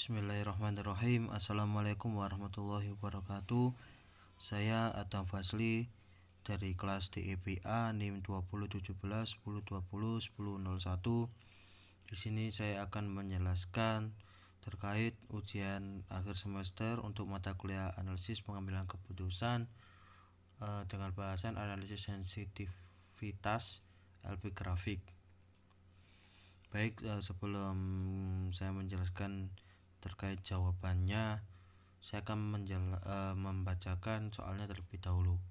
Bismillahirrahmanirrahim. Assalamualaikum warahmatullahi wabarakatuh. Saya Adam Fasli dari kelas DEPA NIM 2017 10 20 10 01. Di sini saya akan menjelaskan terkait ujian akhir semester untuk mata kuliah analisis pengambilan keputusan dengan bahasan analisis sensitivitas LP grafik. Baik, sebelum saya menjelaskan terkait jawabannya, saya akan membacakan soalnya terlebih dahulu.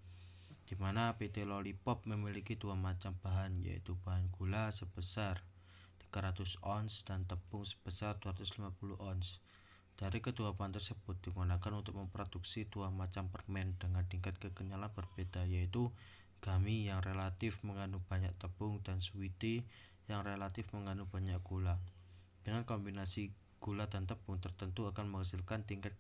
Di mana PT Lollipop memiliki dua macam bahan, yaitu bahan gula sebesar 300 ons dan tepung sebesar 250 ons. Dari kedua bahan tersebut digunakan untuk memproduksi dua macam permen dengan tingkat kekenyalan berbeda, yaitu gummy yang relatif mengandung banyak tepung dan sweetie yang relatif mengandung banyak gula. Dengan kombinasi gula dan tepung tertentu akan menghasilkan tingkat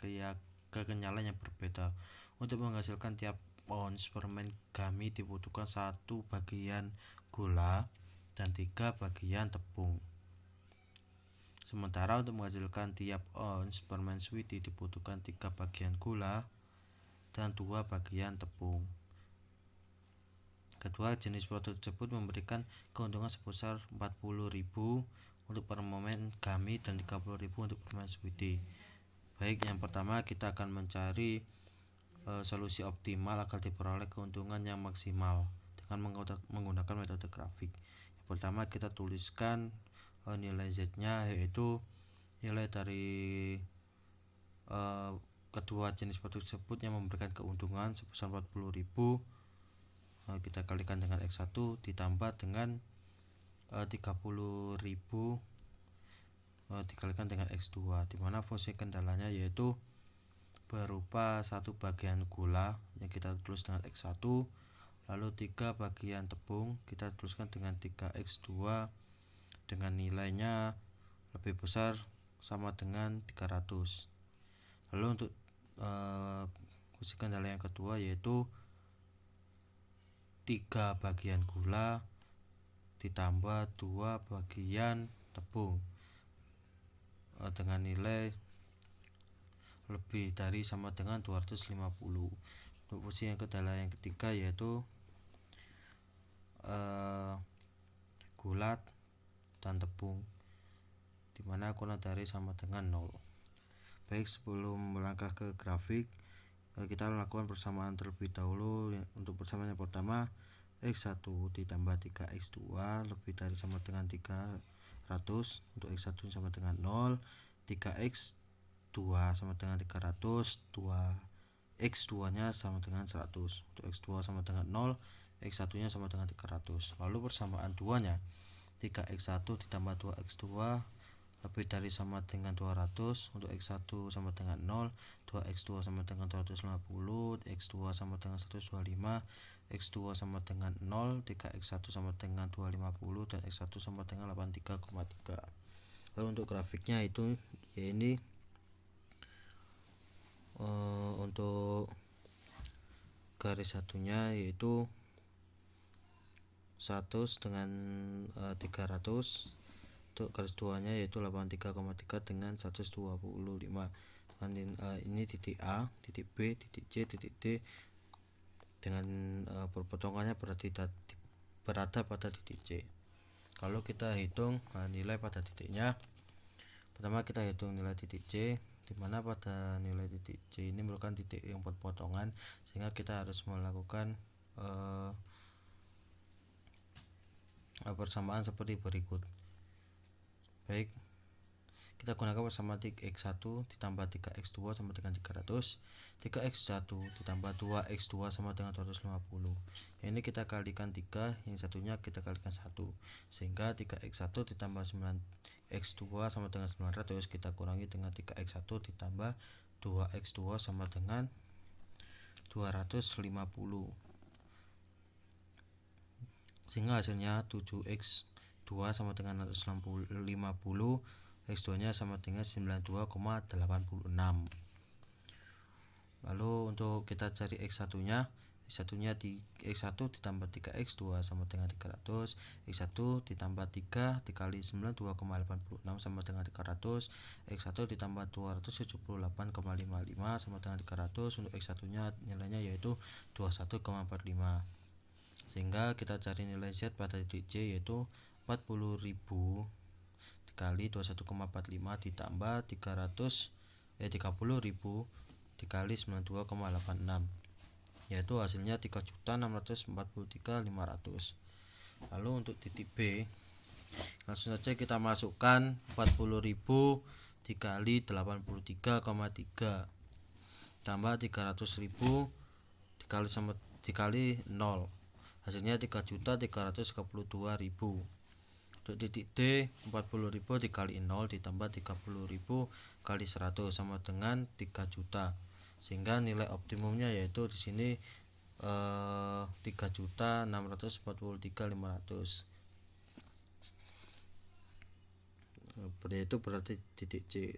kekenyalan yang berbeda. Untuk menghasilkan tiap ons permen gummy dibutuhkan 1 bagian gula dan 3 bagian tepung. Sementara untuk menghasilkan tiap ons permen sweetie dibutuhkan 3 bagian gula dan 2 bagian tepung. Kedua jenis produk tersebut memberikan keuntungan sebesar 40.000 untuk permen gummy dan 30.000 untuk permen sweetie. Baik, yang pertama kita akan mencari solusi optimal agar diperoleh keuntungan yang maksimal dengan menggunakan metode grafik. Yang pertama kita tuliskan nilai Z-nya, yaitu nilai dari kedua jenis produk tersebut yang memberikan keuntungan sebesar 40.000. Kita kalikan dengan X1 ditambah dengan 30.000 dikalikan dengan X2, dimana fungsi kendalanya yaitu berupa 1 bagian gula yang kita tulis dengan X1, lalu 3 bagian tepung kita tuliskan dengan 3X2 dengan nilainya lebih besar sama dengan 300. Lalu untuk fungsi kendala yang kedua yaitu 3 bagian gula ditambah 2 bagian tepung dengan nilai lebih dari sama dengan 250. Untuk fungsi yang kendala yang ketiga yaitu gula dan tepung, dimana kurang dari sama dengan 0. Baik, sebelum melangkah ke grafik, kita lakukan persamaan terlebih dahulu. Untuk persamaan yang pertama, X1 ditambah 3X2 lebih dari sama dengan 300. Untuk X1 sama dengan 0, 3X2 sama dengan 300, 2X2 nya sama dengan 100. Untuk X2 sama dengan 0, X1 nya sama dengan 300. Lalu persamaan 2 nya, 3X1 ditambah 2X2 lebih dari sama dengan 200. Untuk X1 sama dengan 0, 2X2 sama dengan 250, X2 sama dengan 125, X2 sama dengan 0, 3X1 sama dengan 250 dan X1 sama dengan 83,3. Lalu untuk grafiknya itu ya ini untuk garis satunya yaitu 100 dengan 300. Untuk garis 2 nya yaitu 83,3 dengan 125. Ini titik A, titik B, titik C, titik D dengan perpotongannya berada pada titik C. Kalau kita hitung nilai pada titiknya, pertama kita hitung nilai titik C, dimana pada nilai titik C ini merupakan titik yang berpotongan, sehingga kita harus melakukan persamaan seperti berikut. Baik, kita gunakan persamaan X1 ditambah 3X2 sama dengan 300, 3X1 ditambah 2X2 sama dengan 250. Ini kita kalikan 3, yang satunya kita kalikan 1, sehingga 3X1 ditambah 9X2 sama dengan 900 kita kurangi dengan 3X1 ditambah 2X2 sama dengan 250, sehingga hasilnya 7X2 sama dengan 150, X2 nya sama dengan 92,86. Lalu untuk kita cari X1 nya, X1 ditambah 3X2 sama dengan 300. X1 ditambah 3 dikali 9 2,86 sama dengan 300. X1 ditambah 278,55 sama dengan 300. Untuk X1 nya nilainya yaitu 21,45. Sehingga kita cari nilai Z pada titik C yaitu 40.000 dikali 21,45 ditambah 30.000 dikali 92,86, yaitu hasilnya 3.643.500. Lalu untuk titik B, langsung saja kita masukkan 40.000 dikali 83,3 tambah 300.000 dikali 0, hasilnya 3.332.000. Untuk titik D, 40.000 dikali 0 ditambah 30.000 kali 100 sama dengan 3 juta. Sehingga nilai optimumnya yaitu di sini 3.643.500. Yaitu berarti titik C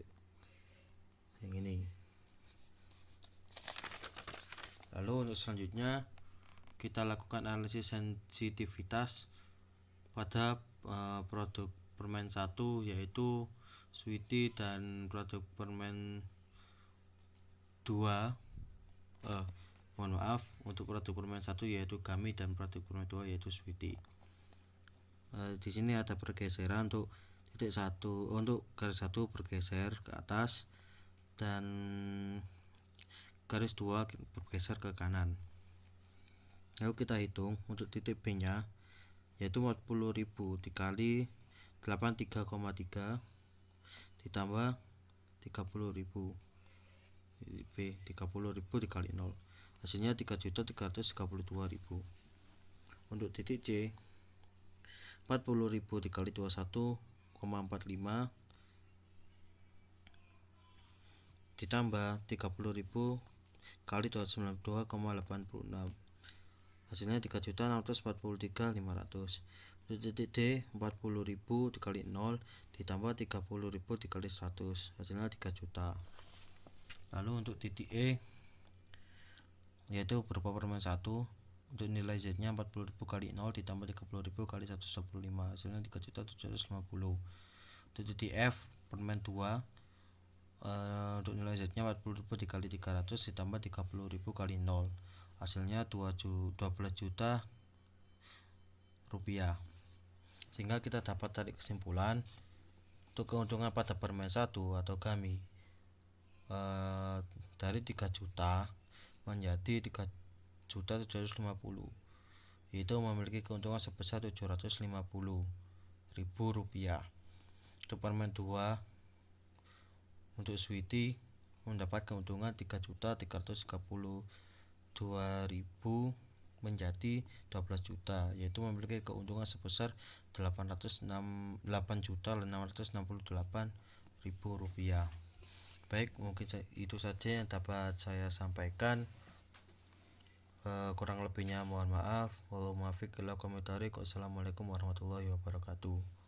yang ini. Lalu untuk selanjutnya kita lakukan analisis sensitivitas pada produk permen 1 yaitu Sweety, dan produk permen 2 untuk produk permen 1 yaitu Gummy, dan produk permen 2 yaitu Sweety. Di sini ada pergeseran untuk titik 1, untuk garis 1 bergeser ke atas dan garis 2 bergeser ke kanan. Lalu kita hitung untuk titik B nya yaitu 40.000 dikali 83,3 ditambah 30.000 B 30.000 dikali 0, hasilnya 3.332.000. Untuk titik C, 40.000 dikali 21,45 ditambah 30.000 kali 292,86, hasilnya 3.643.500. Untuk titik D, 40.000 dikali 0 ditambah 30.000 dikali 100, hasilnya 3 juta. Lalu untuk titik E yaitu berupa permen 1, untuk nilai Z nya 40.000 kali 0 ditambah 30.000 kali 125, hasilnya 3.750. Untuk titik F permen 2, untuk nilai Z nya 40.000 dikali 300 ditambah 30.000 kali 0, hasilnya 12 juta rupiah. Sehingga kita dapat tarik kesimpulan untuk keuntungan pada permen 1 atau Gummy dari 3 juta menjadi 3.750, yaitu memiliki keuntungan sebesar 750.000 rupiah. Untuk permen 2 untuk Sweety mendapat keuntungan 3.332.000 menjadi 12 juta, yaitu memiliki keuntungan sebesar 8.668.000 rupiah. Baik, mungkin itu saja yang dapat saya sampaikan. Kurang lebihnya mohon maaf. Wassalamualaikum warahmatullahi wabarakatuh.